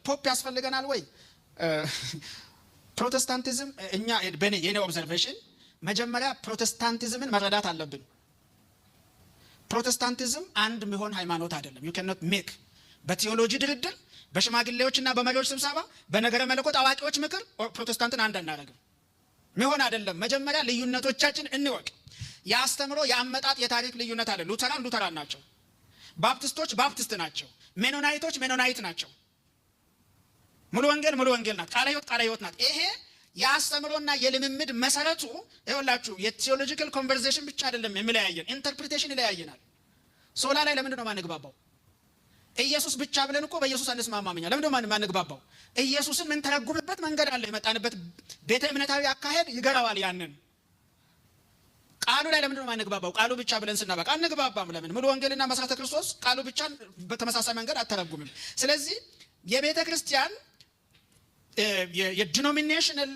ፖፕ ያስፈልገናል ወይ? ፕሮቴስታንቲዝም እኛ የኔ ኦብዘርቬሽን መጀመሪያ ፕሮቴስታንቲዝምን መረዳት አለብን። ፕሮቴስታንቲዝም አንድ የሚሆን ሃይማኖት አይደለም። you cannot make በቲዮሎጂ ድርድር፣ በሽማግሌዎችና በመሪዎች ስብሰባ፣ በነገረ መለኮት አዋቂዎች ምክር ፕሮቴስታንትን አንድ አናደርግም። ሚሆን አይደለም። መጀመሪያ ልዩነቶቻችን እንወቅ። ያስተምሮ ያመጣጥ የታሪክ ልዩነት አለ። ሉተራን ናቸው። ባፕቲስቶች ባፕቲስት ናቸው። ሜኖናይቶች ሜኖናይት ናቸው። ሙሉ ወንጌል ናት። ቃለ ሕይወት ናት። ይሄ ያስተምሮና የልምምድ መሰረቱ ይኸውላችሁ የቲዮሎጂካል ኮንቨርሴሽን ብቻ አይደለም የሚለያየን፣ ኢንተርፕሪቴሽን ይለያየናል። ሶላ ላይ ለምንድን ነው ማንግባባው? ኢየሱስ ብቻ ብለን እኮ በኢየሱስ አንስማማምኛ። ለምንድን ነው ማንግባባው? ኢየሱስን ምን ተረጉምበት መንገድ አለ። የመጣንበት ቤተ እምነታዊ አካሄድ ይገራዋል። ያንን ቃሉ ላይ ለምንድን ነው ማንግባባው? ቃሉ ብቻ ብለን ስናበቃ አንግባባም። ለምን? ሙሉ ወንጌልና መሰረተ ክርስቶስ ቃሉ ብቻ በተመሳሳይ መንገድ አተረጉምም። ስለዚህ የቤተ ክርስቲያን የዲኖሚኔሽናል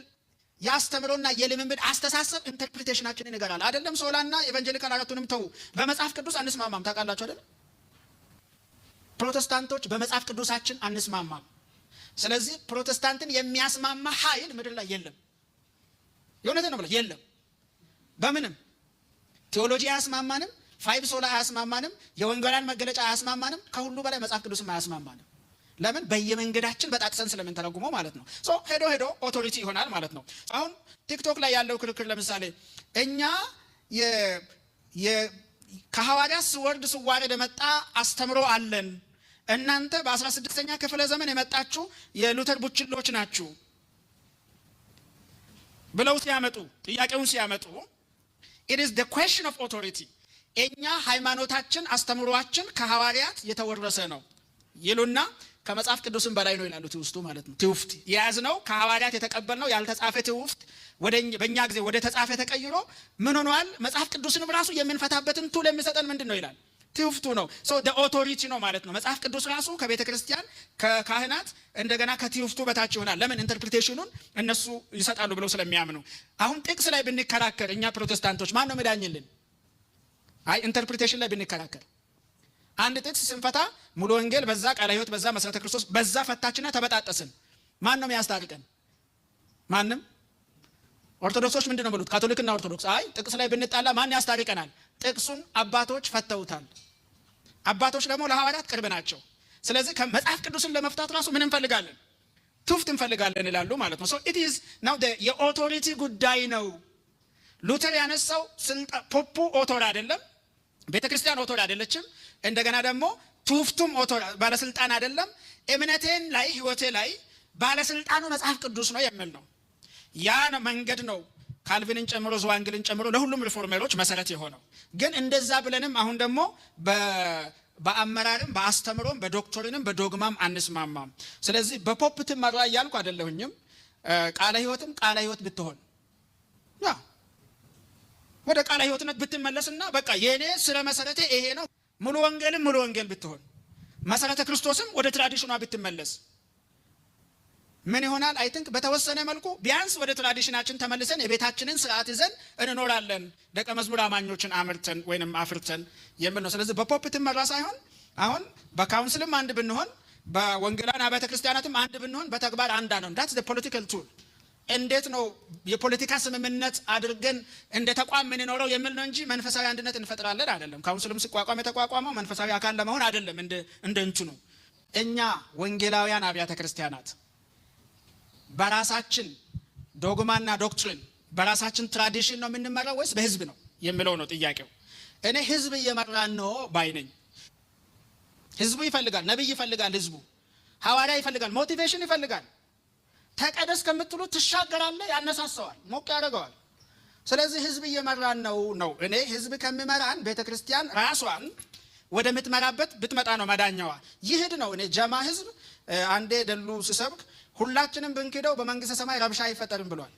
ያስተምሮና የልምምድ አስተሳሰብ ኢንተርፕሪቴሽናችንን ይገራል። አይደለም ሶላና ኢቫንጀሊካል አራቱንም ተው፣ በመጽሐፍ ቅዱስ አንስማማም። ታውቃላችሁ አይደል? ፕሮቴስታንቶች በመጽሐፍ ቅዱሳችን አንስማማም። ስለዚህ ፕሮቴስታንትን የሚያስማማ ኃይል ምድር ላይ የለም። የእውነቴን ነው ብለ የለም። በምንም ቴዎሎጂ አያስማማንም፣ ፋይቭ ሶላ አያስማማንም፣ የወንጌላን መገለጫ አያስማማንም፣ ከሁሉ በላይ መጽሐፍ ቅዱስም አያስማማንም። ለምን? በየመንገዳችን በጣጥሰን ስለምንተረጉመው ማለት ነው። ሄዶ ኦቶሪቲ ይሆናል ማለት ነው። አሁን ቲክቶክ ላይ ያለው ክርክር ለምሳሌ እኛ ከሐዋርያት ስዋረድ የመጣ አስተምሮ አለን፣ እናንተ በ16ኛ ክፍለ ዘመን የመጣችሁ የሉተር ቡችሎች ናችሁ ብለው ጥያቄውን ሲያመጡ it is the question of authority። እኛ ሃይማኖታችን አስተምሮአችን ከሐዋርያት የተወረሰ ነው ይሉና ከመጽሐፍ ቅዱስም በላይ ነው ይላሉ። ትውስቱ ማለት ነው። ትውፍት የያዝነው ከሐዋርያት የተቀበልነው ያልተጻፈ ትውፍት በእኛ ጊዜ ወደ ተጻፈ ተቀይሮ ምን ሆኗል? መጽሐፍ ቅዱስንም ራሱ የምንፈታበትን ቱል የሚሰጠን ምንድን ነው ይላል? ትውፍቱ ነው። the authority ነው ማለት ነው። መጽሐፍ ቅዱስ ራሱ ከቤተ ክርስቲያን ከካህናት እንደገና ከትውፍቱ በታች ይሆናል። ለምን? ኢንተርፕሪቴሽኑን እነሱ ይሰጣሉ ብለው ስለሚያምኑ። አሁን ጥቅስ ላይ ብንከራከር እኛ ፕሮቴስታንቶች ማን ነው መዳኝልን? ኢንተርፕሪቴሽን ላይ ብንከራከር አንድ ጥቅስ ስንፈታ ሙሉ ወንጌል በዛ፣ ቃለ ሕይወት በዛ፣ መሰረተ ክርስቶስ በዛ ፈታችና ተበጣጠስን። ማን ነው የሚያስታርቀን? ማንም። ኦርቶዶክሶች ምንድን ነው ብሉት? ካቶሊክና ኦርቶዶክስ ጥቅስ ላይ ብንጣላ ማን ያስታርቀናል? ጥቅሱን አባቶች ፈተውታል። አባቶች ደግሞ ለሐዋርያት ቅርብ ናቸው። ስለዚህ ከመጽሐፍ ቅዱስን ለመፍታት ራሱ ምን እንፈልጋለን? ትውፍት እንፈልጋለን ይላሉ ማለት ነው። it is now የኦቶሪቲ ጉዳይ ነው። ሉተር ያነሳው ፖፑ ኦቶር አይደለም፣ ቤተ ክርስቲያን ኦቶር አይደለችም። እንደገና ደግሞ ትውፍቱም ኦቶር ባለስልጣን አይደለም። እምነቴን ላይ ህይወቴ ላይ ባለስልጣኑ መጽሐፍ ቅዱስ ነው የሚል ነው። ያ መንገድ ነው ካልቪንን ጨምሮ ዝዋንግልን ጨምሮ ለሁሉም ሪፎርመሮች መሰረት የሆነው። ግን እንደዛ ብለንም አሁን ደግሞ በአመራርም በአስተምሮም በዶክትሪንም በዶግማም አንስማማም። ስለዚህ በፖፕ ትመራ እያልኩ አይደለሁኝም። ቃለ ሕይወት ብትሆን ወደ ቃለ ሕይወትነት ብትመለስና በቃ የኔ ስለ መሰረቴ ይሄ ነው ሙሉ ወንጌል ብትሆን መሰረተ ክርስቶስም ወደ ትራዲሽኗ ብትመለስ ምን ይሆናል? አይ ቲንክ በተወሰነ መልኩ ቢያንስ ወደ ትራዲሽናችን ተመልሰን የቤታችንን ስርዓት ይዘን እንኖራለን፣ ደቀ መዝሙር አማኞችን አምርተን ወይንም አፍርተን የሚል ነው። ስለዚህ በፖፕ ትመራ ሳይሆን አሁን በካውንስልም አንድ ብንሆን፣ በወንጌላውያን አብያተ ክርስቲያናትም አንድ ብንሆን በተግባር አንድ ነው። that's the political tool። እንዴት ነው የፖለቲካ ስምምነት አድርገን እንደ ተቋም ምን ይኖረው የሚል ነው እንጂ መንፈሳዊ አንድነት እንፈጥራለን አይደለም። ካውንስልም ሲቋቋም የተቋቋመው መንፈሳዊ አካል ለመሆን አይደለም። እንደ እንትኑ እኛ ወንጌላውያን አብያተ ክርስቲያናት በራሳችን ዶግማና ዶክትሪን በራሳችን ትራዲሽን ነው የምንመራው ወይስ በህዝብ ነው የሚለው ነው ጥያቄው። እኔ ህዝብ እየመራን ነው ባይ ነኝ። ህዝቡ ይፈልጋል፣ ነብይ ይፈልጋል፣ ህዝቡ ሐዋርያ ይፈልጋል፣ ሞቲቬሽን ይፈልጋል። ተቀደስ ከምትሉ ትሻገራለህ፣ ያነሳሳዋል፣ ሞቅ ያደርገዋል። ስለዚህ ህዝብ እየመራን ነው። እኔ ህዝብ ከሚመራን ቤተክርስቲያን ራሷን ወደ ምትመራበት ብትመጣ ነው መዳኛዋ። ይሄድ ነው። እኔ ጀማ ህዝብ አንዴ ደሉ ሲሰብክ ሁላችንም ብንክደው በመንግስተ ሰማይ ረብሻ አይፈጠርም ብሏል።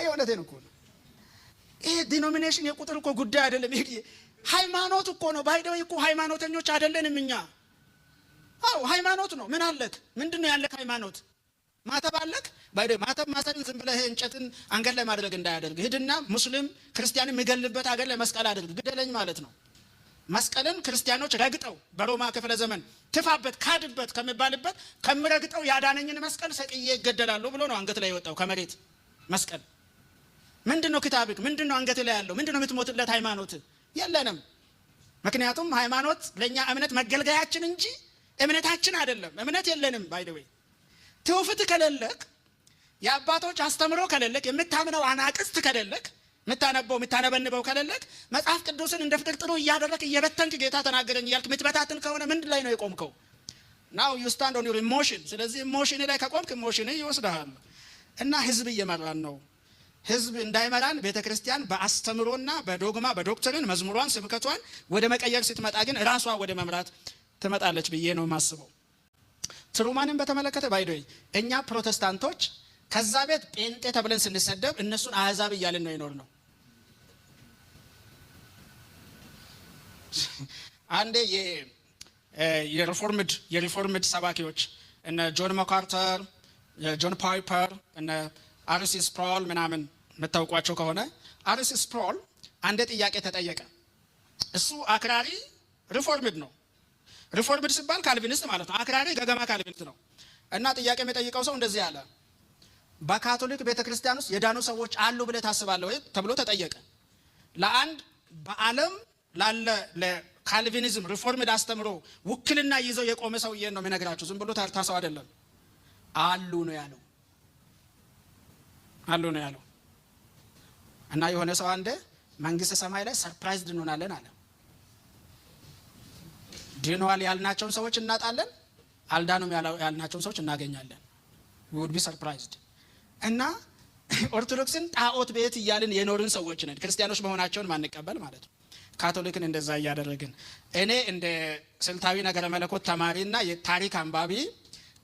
እውነቴን እኮ ነው። ይሄ ዲኖሚኔሽን የቁጥር እኮ ጉዳይ አይደለም። ይሄ ሃይማኖት እኮ ነው። ባይደው እኮ ሃይማኖተኞች አይደለንም እኛ። ሃይማኖት ነው። ምን አለክ? ምንድነው ያለክ ሃይማኖት? ማተብ አለክ? ባይደው ማተብ ማሰርን ዝም ብለህ እንጨትን አንገት ላይ ማድረግ እንዳያደርግ ሂድና ሙስሊም ክርስቲያንም የሚገልበት አገር ላይ መስቀል አድርግ ግደለኝ ማለት ነው። መስቀልን ክርስቲያኖች ረግጠው በሮማ ክፍለ ዘመን ትፋበት ካድበት ከመባልበት ከምረግጠው ያዳነኝን መስቀል ሰቅዬ ይገደላሉ ብሎ ነው አንገት ላይ የወጣው ከመሬት መስቀል። ምንድነው ክታብክ? ምንድነው አንገት ላይ ያለው? ምንድነው የምትሞትለት ሃይማኖት? የለንም። ምክንያቱም ሃይማኖት ለኛ እምነት መገልገያችን እንጂ እምነታችን አይደለም። እምነት የለንም። ባይ ዘ ዌይ ትውፊት ከሌለክ፣ የአባቶች አስተምሮ ከሌለክ፣ የምታምነው አናቅስት ከሌለክ፣ የምታነበንበው ከሌለክ፣ መጽሐፍ ቅዱስን እንደ ፍጥርጥሩ እያደረክ እየበተንክ ጌታ ተናገረኝ እያልክ የምትበታትን ከሆነ ምንድን ላይ ነው የቆምከው? ናው ዩ ስታንድ ኦን ዩር ኢሞሽን። ስለዚህ ኢሞሽን ላይ ከቆምክ ኢሞሽን ይወስድሃል። እና ህዝብ እየመራን ነው። ህዝብ እንዳይመራን ቤተክርስቲያን በአስተምሮና በዶግማ በዶክትሪን መዝሙሯን ስብከቷን ወደ መቀየር ስትመጣ ግን ራሷ ወደ መምራት ትመጣለች ብዬ ነው ማስበው። ትሩማንን በተመለከተ ባይዶይ እኛ ፕሮቴስታንቶች ከዛ ቤት ጴንጤ ተብለን ስንሰደብ እነሱን አህዛብ እያልን ነው ይኖር ነው። አንዴ የሪፎርምድ ሰባኪዎች እነ ጆን ማካርተር፣ ጆን ፓይፐር፣ እነ አርሲ ስፕሮል ምናምን መታወቋቸው ከሆነ አርሲ ስፕሮል አንድ ጥያቄ ተጠየቀ። እሱ አክራሪ ሪፎርምድ ነው። ሪፎርምድ ሲባል ካልቪኒስት ማለት ነው። አክራሪ ገገማ ካልቪኒስት ነው። እና ጥያቄ የሚጠይቀው ሰው እንደዚህ አለ፣ በካቶሊክ ቤተክርስቲያን ውስጥ የዳኑ ሰዎች አሉ ብለህ ታስባለህ ወይ ተብሎ ተጠየቀ። ለአንድ በዓለም ላለ ለካልቪኒዝም ሪፎርምድ አስተምሮ ውክልና ይዘው የቆመ ሰውዬ ነው የሚነግራችሁ። ዝም ብሎ ታርታሰው አይደለም። አሉ ነው ያለው። አሉ ነው ያለው። እና የሆነ ሰው አንደ መንግስተ ሰማይ ላይ ሰርፕራይዝድ እንሆናለን አለ። ድነዋል ያልናቸውን ሰዎች እናጣለን፣ አልዳኑም ያልናቸውን ሰዎች እናገኛለን። we would be surprised። እና ኦርቶዶክስን ጣዖት ቤት እያልን የኖርን ሰዎች ነን፣ ክርስቲያኖች መሆናቸውን ማንቀበል ማለት ነው። ካቶሊክን እንደዛ እያደረግን እኔ እንደ ስልታዊ ነገረ መለኮት ተማሪና የታሪክ አንባቢ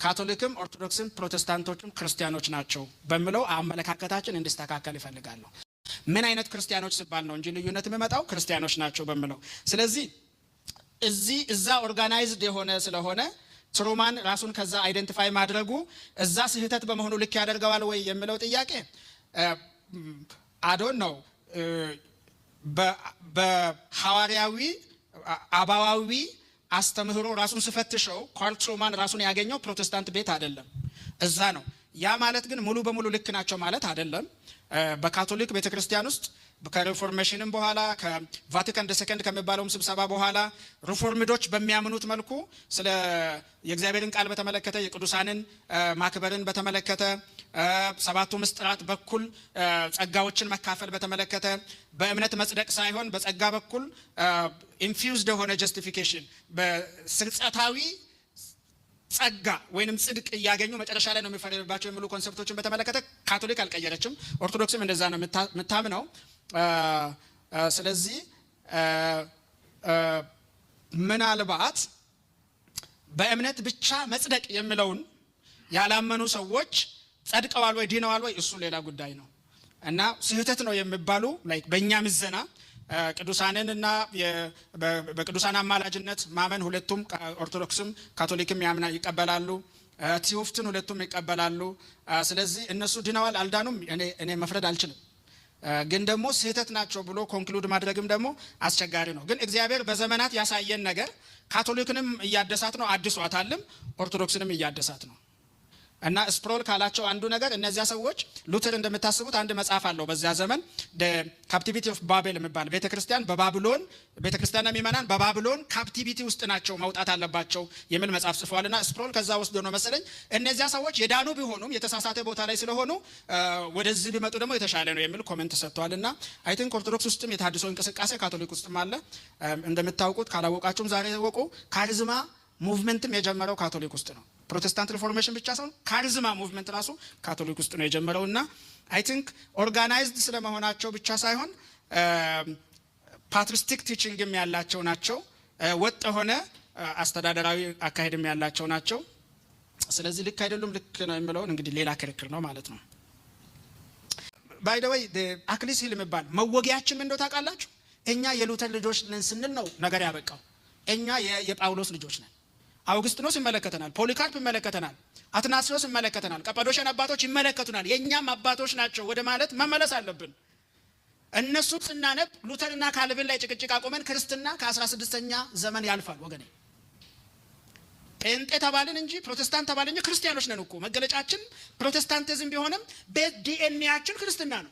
ካቶሊክም ኦርቶዶክስም ፕሮቴስታንቶችም ክርስቲያኖች ናቸው በሚለው አመለካከታችን እንዲስተካከል ይፈልጋለሁ። ምን አይነት ክርስቲያኖች ሲባል ነው እንጂ ልዩነት የሚመጣው ክርስቲያኖች ናቸው በሚለው። ስለዚህ እዛ ኦርጋናይዝድ የሆነ ስለሆነ ትሩማን ራሱን ከዛ አይደንቲፋይ ማድረጉ እዛ ስህተት በመሆኑ ልክ ያደርገዋል ወይ የሚለው ጥያቄ አዶን ነው። በሐዋርያዊ አባዋዊ አስተምህሮ ራሱን ስፈትሸው ካርል ትሩማን ራሱን ያገኘው ፕሮቴስታንት ቤት አይደለም፣ እዛ ነው። ያ ማለት ግን ሙሉ በሙሉ ልክ ናቸው ማለት አይደለም። በካቶሊክ ቤተክርስቲያን ውስጥ ከሪፎርሜሽንም በኋላ ከቫቲካን II ከሚባለውም ስብሰባ በኋላ ሪፎርምዶች በሚያምኑት መልኩ ስለ የእግዚአብሔርን ቃል በተመለከተ የቅዱሳንን ማክበርን በተመለከተ ሰባቱ ምስጢራት በኩል ጸጋዎችን መካፈል በተመለከተ በእምነት መጽደቅ ሳይሆን በጸጋ በኩል ኢንፊውዝድ የሆነ ጀስቲፊኬሽን በስርጸታዊ ጸጋ ወይንም ጽድቅ እያገኙ መጨረሻ ላይ ነው የሚፈረድባቸው የሚሉ ኮንሰፕቶችን በተመለከተ ካቶሊክ አልቀየረችም። ኦርቶዶክስም እንደዛ ነው የምታምነው። ስለዚህ ምናልባት በእምነት ብቻ መጽደቅ የሚለውን ያላመኑ ሰዎች ጸድቀዋል ወይ ድነዋል ወይ እሱ ሌላ ጉዳይ ነው እና ስህተት ነው የሚባሉ ላይክ በእኛ ምዘና ቅዱሳንን እና በቅዱሳን አማላጅነት ማመን ሁለቱም ኦርቶዶክስም ካቶሊክም ያምና ይቀበላሉ። ቲዮፍትን ሁለቱም ይቀበላሉ። ስለዚህ እነሱ ድነዋል አልዳኑም እኔ መፍረድ አልችልም። ግን ደግሞ ስህተት ናቸው ብሎ ኮንክሉድ ማድረግም ደግሞ አስቸጋሪ ነው። ግን እግዚአብሔር በዘመናት ያሳየን ነገር ካቶሊክንም እያደሳት ነው፣ አድሷታልም፣ ኦርቶዶክስንም እያደሳት ነው። እና ስፕሮል ካላቸው አንዱ ነገር እነዚያ ሰዎች ሉተር እንደምታስቡት አንድ መጽሐፍ አለው በዚያ ዘመን ካፕቲቪቲ ኦፍ ባቤል የሚባል ቤተክርስቲያን በባቢሎን ቤተክርስቲያንና ምእመናን በባቢሎን ካፕቲቪቲ ውስጥ ናቸው መውጣት አለባቸው የሚል መጽሐፍ ጽፏልና ስፕሮል ከዛ ውስጥ ነው መሰለኝ እነዚያ ሰዎች የዳኑ ቢሆኑም የተሳሳተ ቦታ ላይ ስለሆኑ ወደዚህ ቢመጡ ደግሞ የተሻለ ነው የሚል ኮሜንት ሰጥቷልና አይ ቲንክ ኦርቶዶክስ ውስጥም የታድሶ እንቅስቃሴ ካቶሊክ ውስጥም አለ። እንደምታውቁት ካላወቃችሁም ዛሬ ወቁ። ካሪዝማ ሙቭመንትም የጀመረው ካቶሊክ ውስጥ ነው። ፕሮቴስታንት ሪፎርሜሽን ብቻ ሳይሆን ካሪዝማ ሙቭመንት ራሱ ካቶሊክ ውስጥ ነው የጀመረውና አይ ቲንክ ኦርጋናይዝድ ስለመሆናቸው ብቻ ሳይሆን ፓትሪስቲክ ቲቺንግም ያላቸው ናቸው። ወጥ የሆነ አስተዳደራዊ አካሄድም ያላቸው ናቸው። ስለዚህ ልክ አይደሉም ልክ ነው የሚለውን እንግዲህ ሌላ ክርክር ነው ማለት ነው። ባይ ዘ ወይ አክሊስ ሂል የሚባል መወጊያችን ምን እንደው ታውቃላችሁ? እኛ የሉተር ልጆች ነን ስንል ነው ነገር ያበቃው። እኛ የጳውሎስ ልጆች ነን። አውግስጢኖስ ይመለከተናል፣ ፖሊካርፕ ይመለከተናል፣ አትናሲዮስ ይመለከተናል፣ ቀጳዶሽያን አባቶች ይመለከቱናል። የኛም አባቶች ናቸው ወደ ማለት መመለስ አለብን። እነሱን ስናነብ ሉተርና ካልቪን ላይ ጭቅጭቅ አቆመን። ክርስትና ከ16ኛ ዘመን ያልፋል ወገኔ። ጴንጤ ተባልን እንጂ ፕሮቴስታንት ተባልን እንጂ ክርስቲያኖች ነን እኮ። መገለጫችን ፕሮቴስታንቲዝም ቢሆንም ዲኤንኤያችን ክርስትና ነው።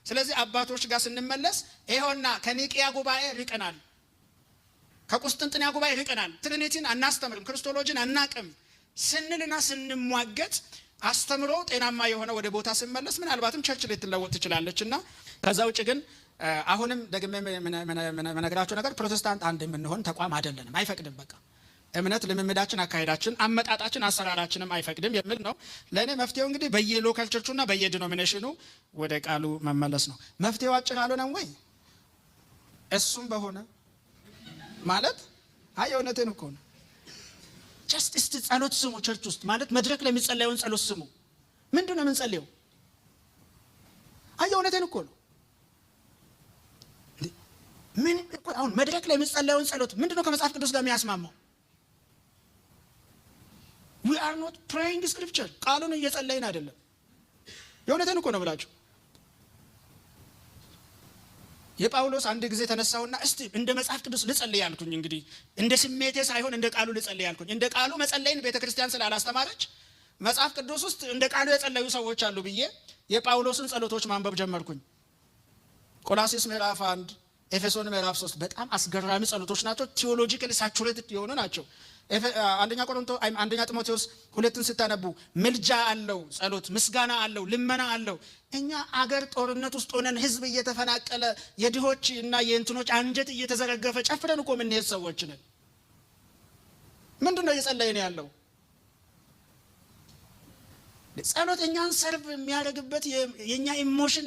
ስለዚህ አባቶች ጋር ስንመለስ ይሄውና ከኒቂያ ጉባኤ ርቀናል፣ ከቁስጥንጥንያ ጉባኤ ርቀናል፣ ትሪኒቲን አናስተምርም፣ ክርስቶሎጂን አናቅም ስንልና ስንሟገት አስተምሮ ጤናማ የሆነ ወደ ቦታ ስንመለስ ምናልባትም ቸርች ላይ ትለወጥ ትችላለችና ከዛ ውጭ ግን አሁንም ደግሜ መነግራችሁ ነገር ፕሮቴስታንት አንድ የምንሆን ተቋም አይደለንም፣ አይፈቅድም። በቃ እምነት ልምምዳችን፣ አካሄዳችን፣ አመጣጣችን፣ አሰራራችንም አይፈቅድም የሚል ነው። ለእኔ መፍትሄው እንግዲህ በየሎካል ቸርቹና በየዲኖሚኔሽኑ ወደ ቃሉ መመለስ ነው። መፍትሄው አጭር አልሆነም ወይ? እሱም በሆነ ማለት እውነቴን እኮ ነው። ጀስት እስቲ ጸሎት ስሙ። ቸርች ውስጥ ማለት መድረክ ላይ የሚጸለየውን ጸሎት ስሙ። ምንድን ነው የምንጸልየው? እውነቴን እኮ ነው። ምን አሁን መድረክ ላይ የሚጸለየውን ጸሎት ምንድን ነው ከመጽሐፍ ቅዱስ ጋር የሚያስማማው? we are not praying scripture። ቃሉን እየጸለይን አይደለም። የእውነቴን እኮ ነው ብላችሁ የጳውሎስ አንድ ጊዜ ተነሳውና እስቲ እንደ መጽሐፍ ቅዱስ ልጸልይ ያልኩኝ፣ እንግዲህ እንደ ስሜቴ ሳይሆን እንደ ቃሉ ልጸልይ ያልኩኝ። እንደ ቃሉ መጸለይን ቤተክርስቲያን ስላላስተማረች መጽሐፍ ቅዱስ ውስጥ እንደ ቃሉ የጸለዩ ሰዎች አሉ ብዬ የጳውሎስን ጸሎቶች ማንበብ ጀመርኩኝ። ቆላስይስ ምዕራፍ 1፣ ኤፌሶን ምዕራፍ 3 በጣም አስገራሚ ጸሎቶች ናቸው። ቲዮሎጂካሊ ሳቹሬትድ የሆኑ ናቸው። አንደኛ ጢሞቴዎስ 2ን ስታነቡ ምልጃ አለው፣ ጸሎት ምስጋና አለው፣ ልመና አለው። እኛ አገር ጦርነት ውስጥ ሆነን ህዝብ እየተፈናቀለ የድሆች እና የእንትኖች አንጀት እየተዘረገፈ ጨፍረን እኮ የምንሄድ ሰዎች ነን። ምንድን ነው እየጸለይን ያለው? ጸሎት እኛን ሰርቭ የሚያደርግበት የኛ ኢሞሽን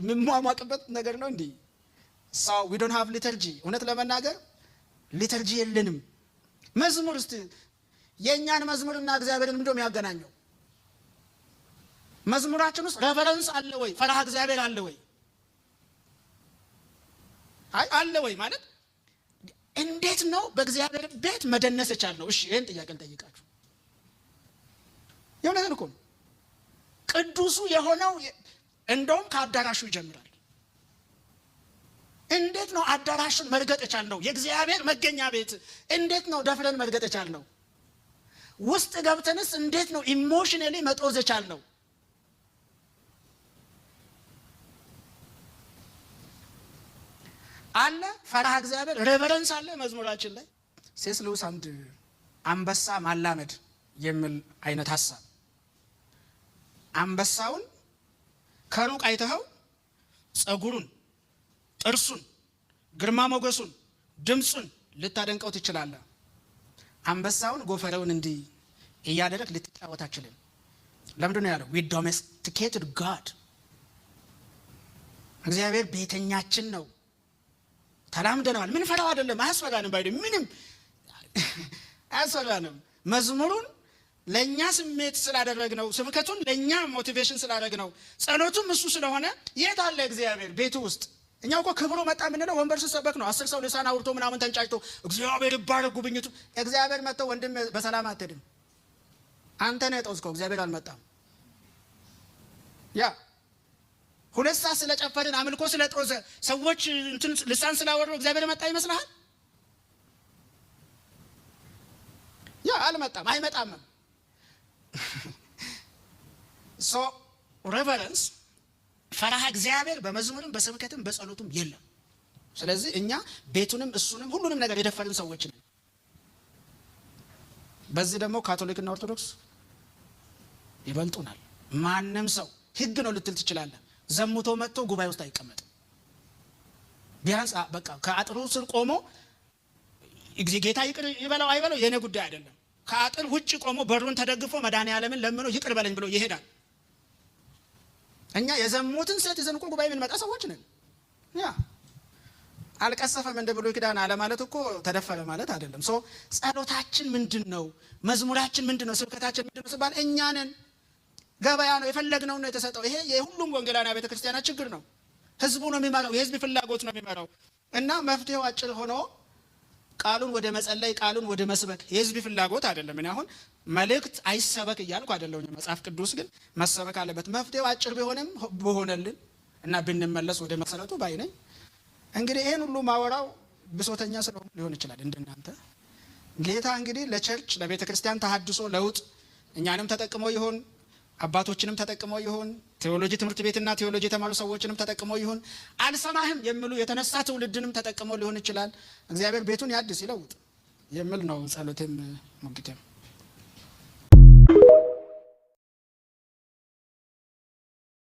የምሟሟቅበት ነገር ነው እንዴ? we don't have liturgy። እውነት ለመናገር ሊተርጂ የለንም። መዝሙር እስቲ የኛን መዝሙርና እግዚአብሔርን ምንድነው የሚያገናኘው? መዝሙራችን ውስጥ ሬፈረንስ አለ ወይ? ፈራህ እግዚአብሔር አለ ወይ? አለ ወይ ማለት እንዴት ነው በእግዚአብሔር ቤት መደነስ የቻልነው? እሺ ይሄን ጥያቄ ልጠይቃችሁ። የሆነን እኮ ቅዱሱ የሆነው እንደውም ከአዳራሹ ይጀምራል። እንዴት ነው አዳራሹን መርገጥ የቻልነው? የእግዚአብሔር መገኛ ቤት እንዴት ነው ደፍረን መርገጥ የቻልነው? ውስጥ ገብተንስ እንዴት ነው ኢሞሽናሊ መጦዝ የቻልነው? አለ ፈራህ እግዚአብሔር ሬቨረንስ አለ መዝሙራችን ላይ። ሴስ ሉዊስ አንድ አንበሳ ማላመድ የሚል አይነት ሐሳብ። አንበሳውን ከሩቅ አይተኸው ጸጉሩን፣ ጥርሱን፣ ግርማ ሞገሱን፣ ድምጹን ልታደንቀው ትችላለህ። አንበሳውን ጎፈረውን እንዲህ እያደረግ ልትጫወት አትችልም። ለምንድን ነው ያለው? we domesticated God። እግዚአብሔር ቤተኛችን ነው፣ ተላምደናል። ምን ፈራው አይደለም፣ አያስፈራንም። ባይደ ምንም አያስፈራንም። መዝሙሩን ለኛ ስሜት ስላደረግነው፣ ስብከቱን ለኛ ሞቲቬሽን ስላደረግነው፣ ጸሎቱም እሱ ስለሆነ የት አለ እግዚአብሔር ቤቱ ውስጥ? እኛ እኮ ክብሩ መጣ የምንለው ወንበር ሲሰበክ ነው። 10 ሰው ልሳን አውርቶ ምናምን ተንጫጭቶ እግዚአብሔር ይባረክ ጉብኝቱ። እግዚአብሔር መጥተው ወንድም በሰላም አትሄድም። አንተ ነህ የጦዝከው፣ እግዚአብሔር አልመጣም። ያ 2 ሰዓት ስለጨፈርን አምልኮ ስለጦዘ ሰዎች እንትን ልሳን ስላወሩ እግዚአብሔር መጣ ይመስልሃል? ያ አልመጣም፣ አይመጣም። ሶ ሬቨረንስ ፈራህ እግዚአብሔር በመዝሙርም በስብከትም በጸሎቱም የለም። ስለዚህ እኛ ቤቱንም እሱንም ሁሉንም ነገር የደፈርን ሰዎች ነን። በዚህ ደግሞ ካቶሊክና ኦርቶዶክስ ይበልጡናል። ማንም ሰው ህግ ነው ልትል ትችላለህ። ዘሙቶ መጥቶ ጉባኤ ውስጥ አይቀመጥም። ቢያንስ በቃ ከአጥሩ ስር ቆሞ ጌታ ይቅር ይበለው አይበለው የኔ ጉዳይ አይደለም። ከአጥር ውጭ ቆሞ በሩን ተደግፎ መድኃኒዓለምን ለምኖ ይቅር በለኝ ብሎ ይሄዳል። እኛ የዘሙትን ሴት ይዘን እኮ ጉባኤ የምንመጣ ሰዎች ነን። ያ አልቀሰፈም እንደ ብሉይ ኪዳን አለ ማለት እኮ ተደፈረ ማለት አይደለም። ሶ ጸሎታችን ምንድነው? መዝሙራችን ምንድነው? ስብከታችን ምንድነው ሲባል እኛ ነን። ገበያ ነው፣ የፈለግነው ነው የተሰጠው። ይሄ የሁሉም ወንጌላውያን ቤተክርስቲያናት ችግር ነው። ህዝቡ ነው የሚመራው፣ የህዝብ ፍላጎት ነው የሚመራው። እና መፍትሄው አጭር ሆኖ ቃሉን ወደ መጸለይ፣ ቃሉን ወደ መስበክ፣ የህዝብ ፍላጎት አይደለም። እኔ አሁን መልእክት አይሰበክ እያልኩ አይደለም። መጽሐፍ ቅዱስ ግን መሰበክ አለበት። መፍትሄው አጭር ቢሆንም በሆነልን እና ብንመለስ ወደ መሰረቱ ባይ ነኝ። እንግዲህ ይሄን ሁሉ ማወራው ብሶተኛ ስለሆነ ሊሆን ይችላል እንደናንተ። ጌታ እንግዲህ ለቸርች ለቤተ ክርስቲያን ተሐድሶ ለውጥ እኛንም ተጠቅሞ ይሆን አባቶችንም ተጠቅሞ ይሆን ቴዎሎጂ ትምህርት ቤትና ቴዎሎጂ የተማሩ ሰዎችንም ተጠቅሞ ይሆን አልሰማህም የሚሉ የተነሳ ትውልድንም ተጠቅሞ ሊሆን ይችላል። እግዚአብሔር ቤቱን ያድስ ይለውጥ የሚል ነው ጸሎቴም ሙግቴም።